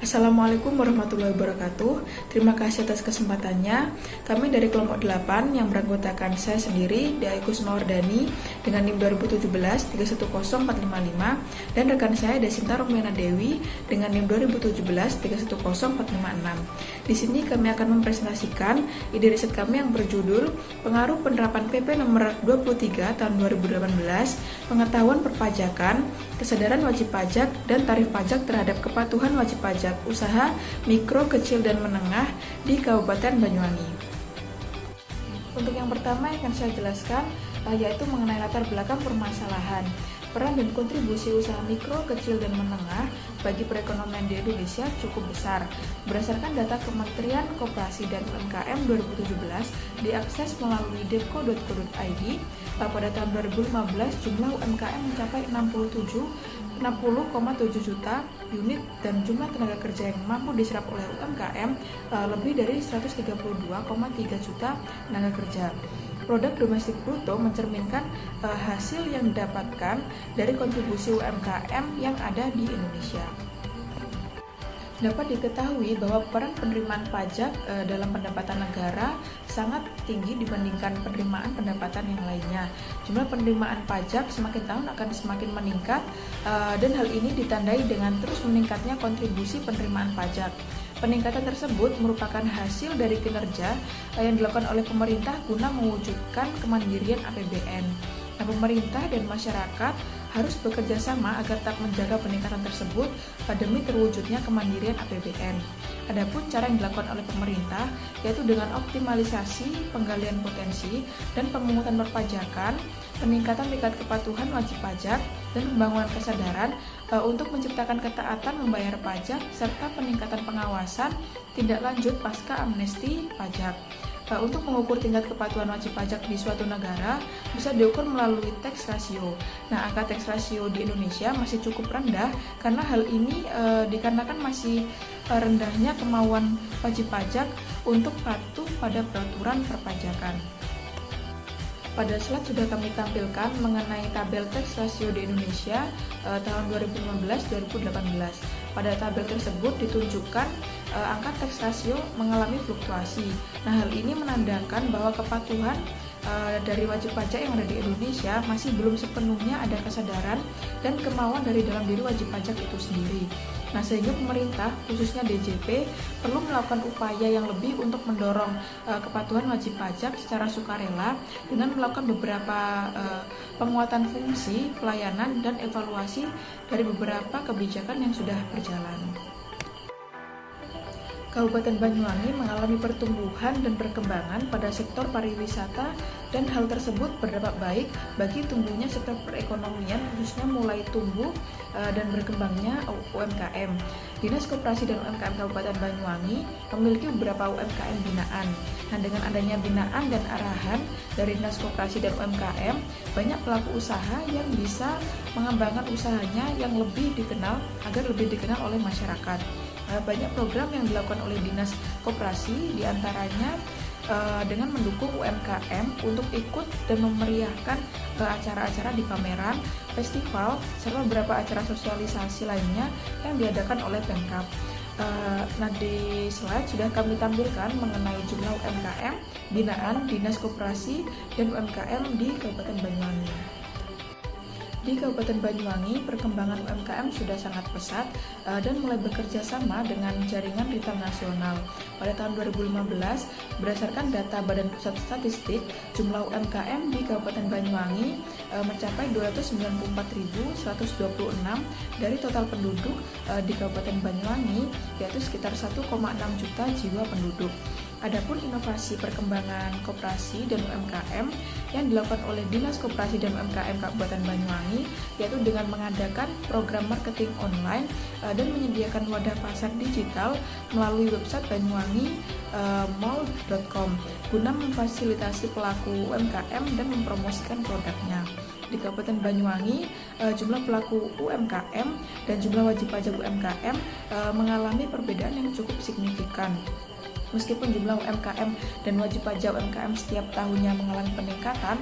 Assalamualaikum warahmatullahi wabarakatuh. Terima kasih atas kesempatannya. Kami dari kelompok 8 yang beranggotakan saya sendiri, Daiku Sunawardani dengan NIM 2017 310455 dan rekan saya Desinta Romiana Dewi dengan NIM 2017 310456. Di sini kami akan mempresentasikan ide riset kami yang berjudul Pengaruh Penerapan PP nomor 23 tahun 2018, Pengetahuan Perpajakan, Kesadaran Wajib Pajak dan Tarif Pajak terhadap Kepatuhan Wajib Pajak usaha mikro, kecil, dan menengah di Kabupaten Banyuwangi. Untuk yang pertama yang akan saya jelaskan yaitu mengenai latar belakang permasalahan. Peran dan kontribusi usaha mikro, kecil, dan menengah bagi perekonomian di Indonesia cukup besar. Berdasarkan data Kementerian Koperasi dan UMKM 2017 diakses melalui depko.go.id, pada tahun 2015 jumlah UMKM mencapai 60,7 juta unit dan jumlah tenaga kerja yang mampu diserap oleh UMKM lebih dari 132,3 juta tenaga kerja. Produk domestik bruto mencerminkan hasil yang didapatkan dari kontribusi UMKM yang ada di Indonesia. Dapat diketahui bahwa peran penerimaan pajak dalam pendapatan negara sangat tinggi dibandingkan penerimaan pendapatan yang lainnya. Jumlah penerimaan pajak semakin tahun akan semakin meningkat dan hal ini ditandai dengan terus meningkatnya kontribusi penerimaan pajak. Peningkatan tersebut merupakan hasil dari kinerja yang dilakukan oleh pemerintah guna mewujudkan kemandirian APBN. Nah, pemerintah dan masyarakat harus bekerja sama agar tak menjaga peningkatan tersebut demi terwujudnya kemandirian APBN. Adapun cara yang dilakukan oleh pemerintah yaitu dengan optimalisasi penggalian potensi dan pemungutan perpajakan, peningkatan tingkat kepatuhan wajib pajak, dan pembangunan kesadaran untuk menciptakan ketaatan membayar pajak serta peningkatan pengawasan tindak lanjut pasca amnesti pajak. Untuk mengukur tingkat kepatuhan wajib pajak di suatu negara bisa diukur melalui tax ratio. Nah, angka tax ratio di Indonesia masih cukup rendah karena hal ini dikarenakan masih rendahnya kemauan wajib pajak untuk patuh pada peraturan perpajakan. Pada slide sudah kami tampilkan mengenai tabel tax ratio di Indonesia tahun 2015-2018. Pada tabel tersebut ditunjukkan angka tax ratio mengalami fluktuasi. Nah, hal ini menandakan bahwa kepatuhan dari wajib pajak yang ada di Indonesia masih belum sepenuhnya ada kesadaran dan kemauan dari dalam diri wajib pajak itu sendiri. Nah, sehingga pemerintah, khususnya DJP, perlu melakukan upaya yang lebih untuk mendorong kepatuhan wajib pajak secara sukarela dengan melakukan beberapa penguatan fungsi, pelayanan, dan evaluasi dari beberapa kebijakan yang sudah berjalan. Kabupaten Banyuwangi mengalami pertumbuhan dan perkembangan pada sektor pariwisata dan hal tersebut berdampak baik bagi tumbuhnya sektor perekonomian khususnya mulai tumbuh dan berkembangnya UMKM. Dinas Koperasi dan UMKM Kabupaten Banyuwangi memiliki beberapa UMKM binaan. Nah, dengan adanya binaan dan arahan dari Dinas Koperasi dan UMKM, banyak pelaku usaha yang bisa mengembangkan usahanya yang lebih dikenal agar lebih dikenal oleh masyarakat. Banyak program yang dilakukan oleh Dinas Koperasi diantaranya dengan mendukung UMKM untuk ikut dan memeriahkan acara-acara di pameran, festival, serta beberapa acara sosialisasi lainnya yang diadakan oleh Pemkab. Nah, di slide sudah kami tampilkan mengenai jumlah UMKM binaan Dinas Koperasi dan UMKM di Kabupaten Banyuwangi. Di Kabupaten Banyuwangi, perkembangan UMKM sudah sangat pesat dan mulai bekerja sama dengan jaringan retail nasional. Pada tahun 2015, berdasarkan data Badan Pusat Statistik, jumlah UMKM di Kabupaten Banyuwangi mencapai 294.126 dari total penduduk di Kabupaten Banyuwangi, yaitu sekitar 1,6 juta jiwa penduduk. Adapun inovasi perkembangan koperasi dan UMKM yang dilakukan oleh Dinas Koperasi dan UMKM Kabupaten Banyuwangi yaitu dengan mengadakan program marketing online dan menyediakan wadah pasar digital melalui website banyuwangi.mall.com guna memfasilitasi pelaku UMKM dan mempromosikan produknya. Di Kabupaten Banyuwangi, jumlah pelaku UMKM dan jumlah wajib pajak UMKM mengalami perbedaan yang cukup signifikan. Meskipun jumlah UMKM dan wajib pajak UMKM setiap tahunnya mengalami peningkatan,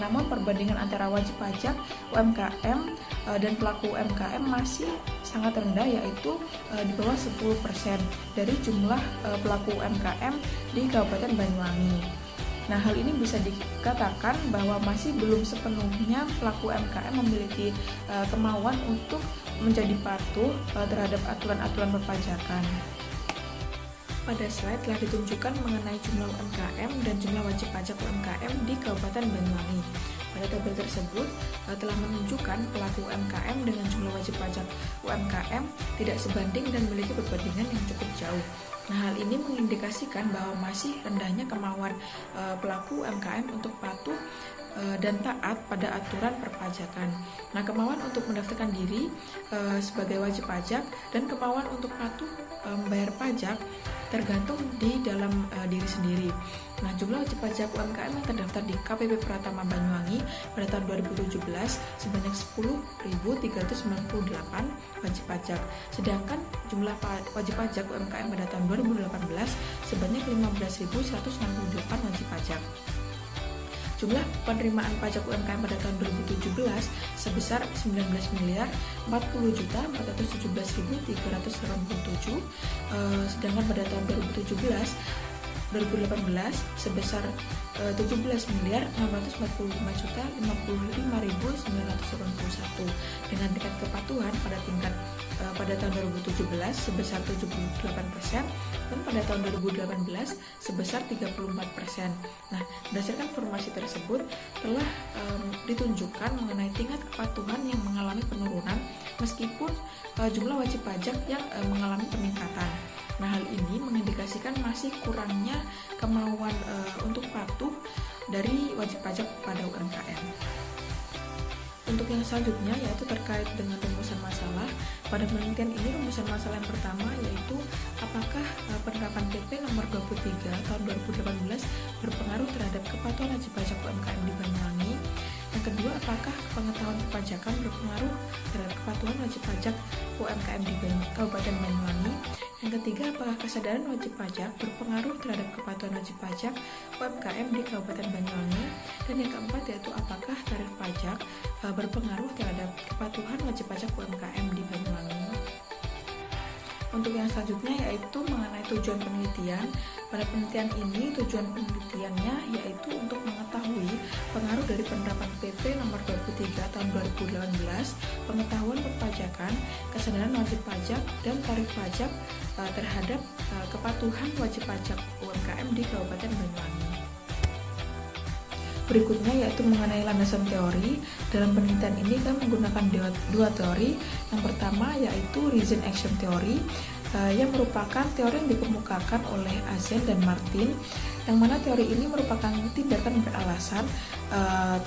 namun perbandingan antara wajib pajak UMKM dan pelaku UMKM masih sangat rendah, yaitu di bawah 10% dari jumlah pelaku UMKM di Kabupaten Banyuwangi. Nah, hal ini bisa dikatakan bahwa masih belum sepenuhnya pelaku UMKM memiliki kemauan untuk menjadi patuh terhadap aturan-aturan perpajakan. Pada slide telah ditunjukkan mengenai jumlah UMKM dan jumlah wajib pajak UMKM di Kabupaten Banyuwangi. Pada tabel tersebut telah menunjukkan pelaku UMKM dengan jumlah wajib pajak UMKM tidak sebanding dan memiliki perbandingan yang cukup jauh. Nah, hal ini mengindikasikan bahwa masih rendahnya kemauan pelaku UMKM untuk patuh dan taat pada aturan perpajakan. Nah, kemauan untuk mendaftarkan diri sebagai wajib pajak dan kemauan untuk patuh membayar pajak tergantung di dalam diri sendiri. Nah, jumlah wajib pajak UMKM yang terdaftar di KPP Pratama Banyuwangi pada tahun 2017 sebanyak 10.398 wajib pajak. Sedangkan jumlah wajib pajak UMKM pada tahun 2018 sebanyak 15.168 wajib pajak. Jumlah penerimaan pajak UMKM pada tahun 2017 sebesar 19.417.387, sedangkan pada tahun 2018 sebesar 17.645.055.991 dengan tingkat kepatuhan pada tahun 2017 sebesar 78% dan pada tahun 2018 sebesar 34%. Nah, berdasarkan informasi tersebut telah ditunjukkan mengenai tingkat kepatuhan yang mengalami penurunan meskipun jumlah wajib pajak yang mengalami peningkatan. Nah, hal ini mengindikasikan masih kurangnya kemauan untuk patuh dari wajib pajak pada UMKM. Untuk yang selanjutnya yaitu terkait dengan rumusan masalah. Pada penelitian ini rumusan masalah yang pertama yaitu apakah penerapan PP nomor 23 tahun 2018 berpengaruh terhadap kepatuhan wajib pajak UMKM di Banyuwangi. Yang kedua, apakah pengetahuan perpajakan berpengaruh terhadap kepatuhan wajib pajak UMKM di Kabupaten Banyuwangi. Yang ketiga, apakah kesadaran wajib pajak berpengaruh terhadap kepatuhan wajib pajak UMKM di Kabupaten Banyuwangi. Dan yang keempat yaitu apakah tarif pajak berpengaruh terhadap kepatuhan wajib pajak UMKM di Banyuwangi. Untuk yang selanjutnya yaitu mengenai tujuan penelitian. Pada penelitian ini tujuan penelitiannya yaitu untuk mengetahui pengaruh dari penerapan PP nomor 23 tahun 2018, pengetahuan perpajakan, kesadaran wajib pajak dan tarif pajak terhadap kepatuhan wajib pajak UMKM di Kabupaten Banyuwangi. Berikutnya yaitu mengenai landasan teori. Dalam penelitian ini kami menggunakan dua teori. Yang pertama yaitu Reason Action Theory yang merupakan teori yang dikemukakan oleh Azen dan Martin, yang mana teori ini merupakan tindakan beralasan,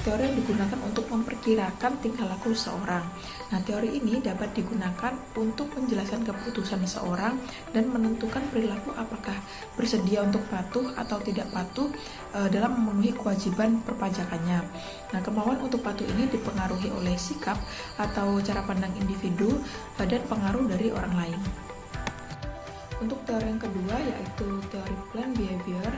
teori yang digunakan untuk memperkirakan tingkah laku seseorang. Nah, teori ini dapat digunakan untuk menjelaskan keputusan seseorang dan menentukan perilaku apakah bersedia untuk patuh atau tidak patuh dalam memenuhi kewajiban perpajakannya. Nah, kemauan untuk patuh ini dipengaruhi oleh sikap atau cara pandang individu dan pengaruh dari orang lain. Untuk teori yang kedua yaitu teori Planned Behavior,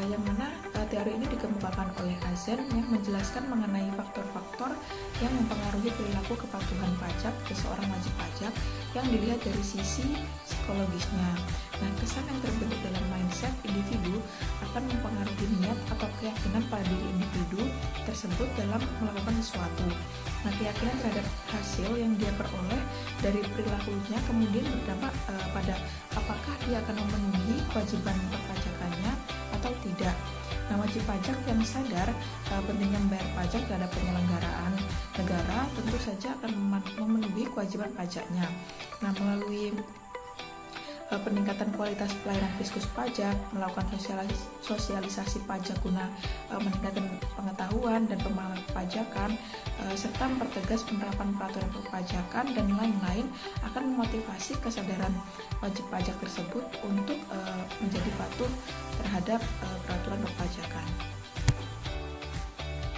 yang mana teori ini dikemukakan oleh Azen yang menjelaskan mengenai faktor-faktor yang mempengaruhi perilaku kepatuhan pajak seseorang wajib pajak yang dilihat dari sisi psikologisnya. Nah, kesan yang terbentuk dalam mindset individu akan mempengaruhi niat atau keyakinan pada diri individu tersebut dalam melakukan sesuatu. Nah, keyakinan terhadap hasil yang dia peroleh dari perilakunya kemudian berdampak pada apakah dia akan memenuhi kewajiban perpajakannya atau tidak. Nah, wajib pajak yang sadar pentingnya membayar pajak terhadap penyelenggaraan negara tentu saja akan memenuhi kewajiban pajaknya. Nah, melalui peningkatan kualitas pelayanan Fiskus Pajak, melakukan sosialisasi pajak guna meningkatkan pengetahuan dan pemahaman perpajakan, serta mempertegas penerapan peraturan perpajakan dan lain-lain akan memotivasi kesadaran wajib pajak tersebut untuk menjadi patuh terhadap peraturan perpajakan.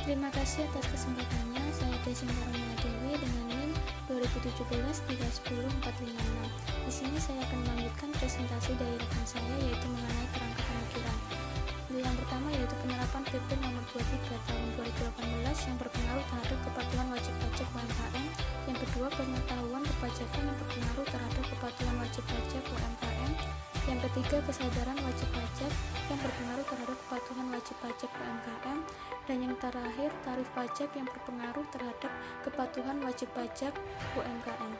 Terima kasih atas kesempatannya. Saya Desinta Dewi dengan NIM 2017 310 456. Di sini saya akan melanjutkan presentasi dari rekan saya, yaitu mengenai kerangka pemikiran. Yang pertama yaitu penerapan PP nomor 23 tahun 2018 yang berpengaruh terhadap kepatuhan wajib pajak UMKM. Yang kedua, pengetahuan perpajakan yang berpengaruh terhadap kepatuhan wajib pajak UMKM. Yang ketiga, kesadaran wajib pajak yang berpengaruh terhadap kepatuhan wajib pajak UMKM. Dan yang terakhir, tarif pajak yang berpengaruh terhadap kepatuhan wajib pajak UMKM.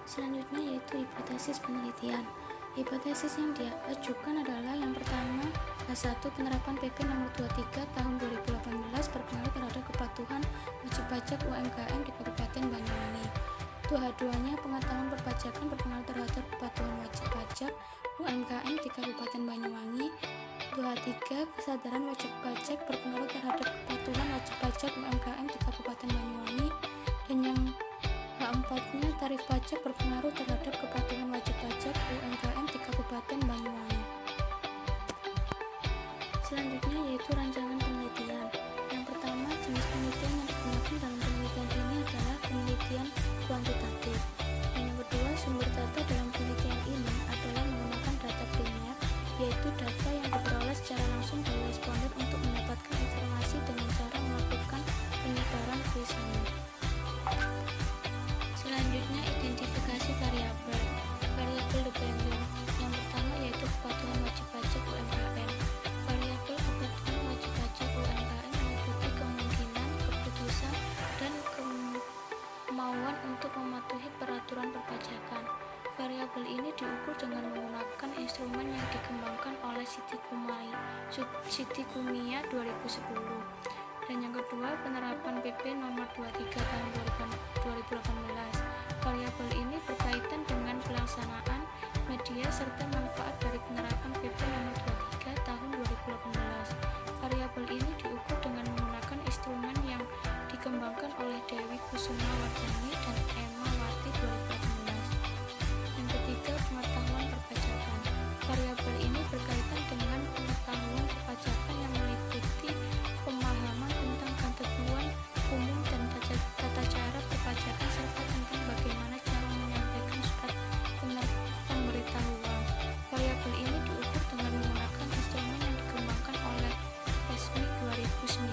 Selanjutnya yaitu hipotesis penelitian. Hipotesis yang diajukan adalah yang pertama, H1 penerapan PP nomor 23 tahun 2018 berpengaruh terhadap kepatuhan wajib pajak UMKM di Kabupaten Banyuwangi. H2-nya pengetahuan perpajakan berpengaruh terhadap kepatuhan wajib pajak UMKM di Kabupaten Banyuwangi. H3 kesadaran wajib pajak berpengaruh terhadap kepatuhan wajib pajak UMKM di Kabupaten Banyuwangi. Dan yang H4-nya tarif pajak berpengaruh terhadap kepatuhan wajib pajak UMKM di Kabupaten Banyuwangi. Selanjutnya yaitu rancangan penelitian. Yang pertama, jenis penelitian yang digunakan dalam penelitian ini adalah penelitian kuantitatif. Dan yang kedua, sumber data dalam penelitian ini adalah menggunakan data primer, yaitu data yang diperoleh secara langsung dari responden untuk mendapatkan informasi dengan cara melakukan penyebaran kuesioner. Selanjutnya, identifikasi variabel dependen. Yang pertama yaitu kepatuhan wajib pajak UMKM. Variabel kepatuhan wajib pajak UMKM meliputi kemungkinan, keputusan, dan kemauan untuk mematuhi peraturan perpajakan. Variabel ini diukur dengan menggunakan instrumen yang dikembangkan oleh Siti Kumia 2010. Dan yang kedua, penerapan PP nomor 23 tahun 2018. Variabel ini berkaitan dengan pelaksanaan media serta manfaat dari penerapan PP nomor 23 tahun 2018. Variabel ini diukur dengan menggunakan instrumen yang dikembangkan oleh Dewi Kusuma Wardani dan Emma Wati 2018. Yang ketiga, pengetahuan perpajakan. Variabel ini berkaitan dengan pengetahuan perpajakan yang meliputi pemahaman tentang ketentuan umum dan tata cara perpajakan serta tentang bagaimana cara menyampaikan surat pemberitahuan. Variabel ini diukur dengan menggunakan instrumen yang dikembangkan oleh Resmi 2009.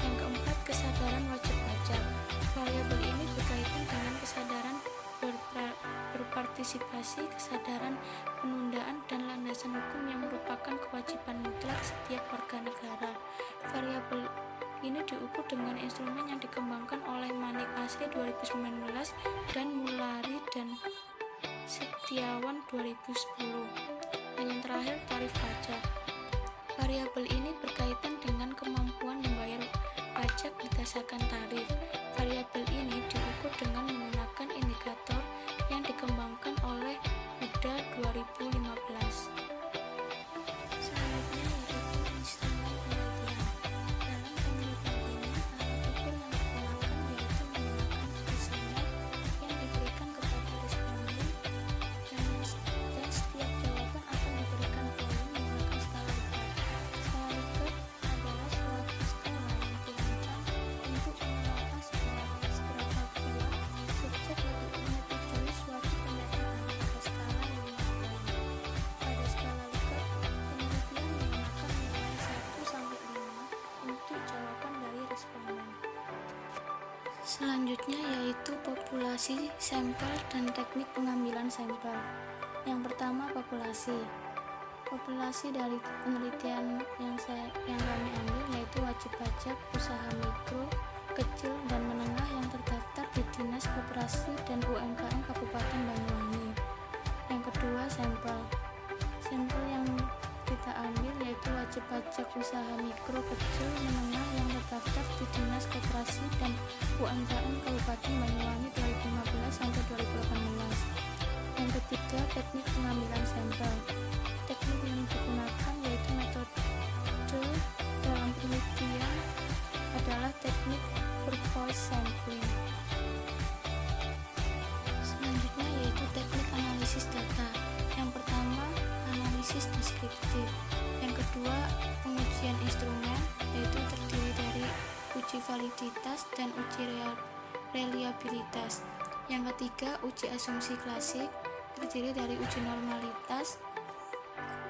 Yang keempat, kesadaran wajib pajak. Variabel ini berkaitan dengan kesadaran berpartisipasi, kesadaran penundaan, dan landasan hukum yang merupakan kewajiban mutlak setiap warga negara. Variabel ini diukur dengan instrumen yang dikembangkan oleh Manik Asri 2019 dan Mulari dan Setiawan 2010. Dan yang terakhir, tarif pajak. Variabel ini berkaitan dengan kemampuan membayar pajak berdasarkan tarif. Variabel ini diukur dengan menggunakan indikator yang dikembangkan oleh UDA 2015. Selanjutnya yaitu instrumen penelitian. Dalam penelitian ini, alat ukur yang digunakan yaitu menggunakan kuesioner yang diberikan kepada responden dan setiap jawaban akan diberikan poin menggunakan skala Likert. Skala Likert adalah suatu skala yang dirancang untuk menentukan seberapa kuat subjek menyetujui suatu pendataan pada skala 5 poin. Pada skala Likert, penelitian menggunakan nilai 1 sampai 5 untuk jawaban dari responden. Selanjutnya yaitu populasi sampel dan teknik pengambilan sampel. Yang pertama, populasi. Populasi dari penelitian yang kami ambil yaitu wajib pajak usaha mikro, kecil, dan menengah yang terdaftar di Dinas Koperasi dan UMKM Kabupaten Banyuwangi. Yang kedua, sampel. Sampel yang kita ambil yaitu wajib pajak usaha mikro, kecil, menengah yang terdaftar di Dinas Koperasi dan UMKM Kabupaten Banyuwangi 2015 sampai 2018. Yang ketiga, teknik pengambilan sampel. Teknik yang digunakan yaitu metode dalam penelitian adalah teknik per-voice sampling. Selanjutnya yaitu teknik analisis data. Yang pertama, analisis deskriptif. Yang kedua, pengujian instrumen, yaitu terdiri dari uji validitas dan uji reliabilitas. Yang ketiga, uji asumsi klasik terdiri dari uji normalitas,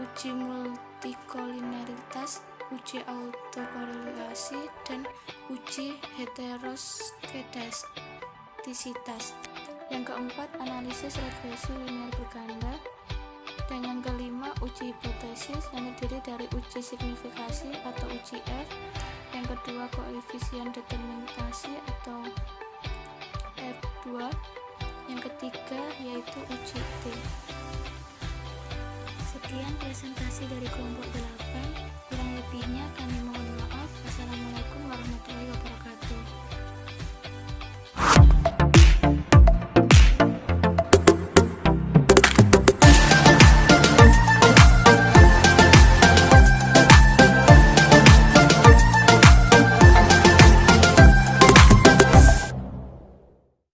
uji multikolinialitas, uji autokorelasi, dan uji heteroskedastisitas. Yang keempat, analisis regresi linear berganda. Dan yang kelima, uji hipotesis yang terdiri dari uji signifikasi atau uji F. Yang kedua, koefisien determinasi atau R2. Yang ketiga yaitu uji T. Sekian presentasi dari kelompok 8.